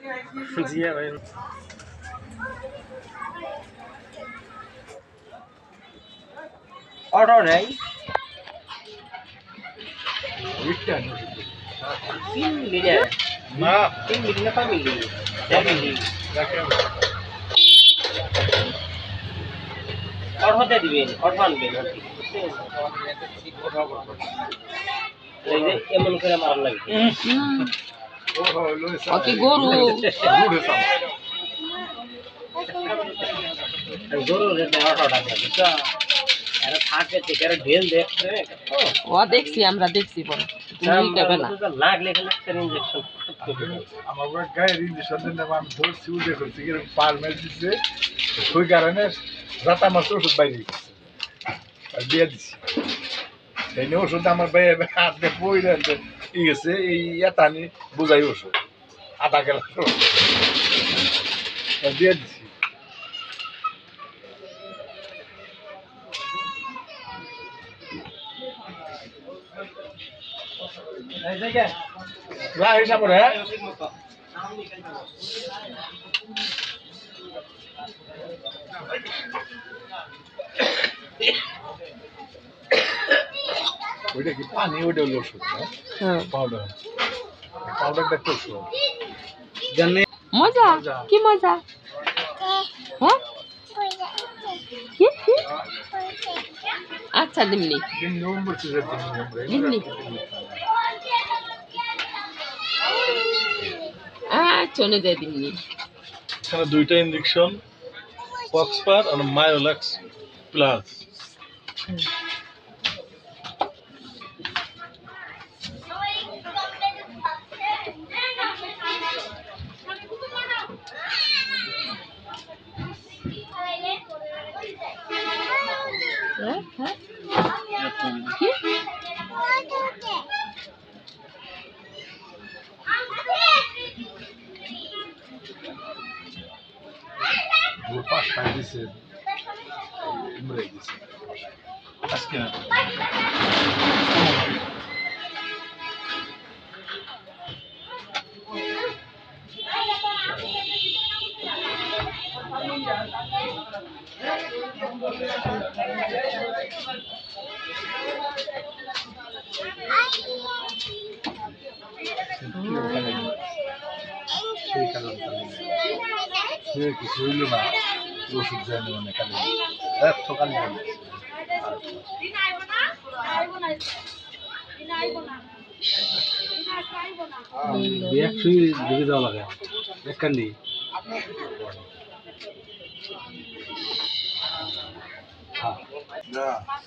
জি ভাই অটো নেই তিন মিলি না 3 মিলি না 5 মিলি 1 মিলি অটোতে দিবেন অটো আনবেন এই যে এমন করে মার লাগবে অতি গরু গরু রেটে অটোটা লাগে তো এরা থাকে থেকে ঢেল দেখছে ও দেখছি আমরা দেখছি বড় তুমি দেবে না লাগলে এখানে একটা ইনজেকশন আমার গায়ের ইঞ্জেকশন দিন আমি ধরছি উঠে করছি কিরকম পার মেরে দিচ্ছে ওই কারণে রাতা মাছ ওষুধ বাইরে গেছে আর দিয়ে দিচ্ছি এই নিয়ে ওষুধ আমার বাইরে হাতে পইরে ই গেছে এই এতানি বোঝাই ওষুধ আধা গেলাস দিয়ে দিচ্ছি রাহিস না পরে ওইটা কি পানি ওইটা হলো ওষুধ পাউডার পাউডারটা তো ওষুধ জানে মজা কি মজা হ্যাঁ কি কি আচ্ছা দিমনি দিন নভেম্বর থেকে দিমনি চলে যায় দিমনি এখানে দুইটা ইনজেকশন পক্সপার আর মায়োলাক্স প্লাস কি পাঁচটা দিছে মরে গেছে আজকে সেই কারণ সে কিছু হইল না ওষুধ জানি মানে কালি এত কালি একশোই ঢুকে দেওয়া লাগে এক কান্দি হ্যাঁ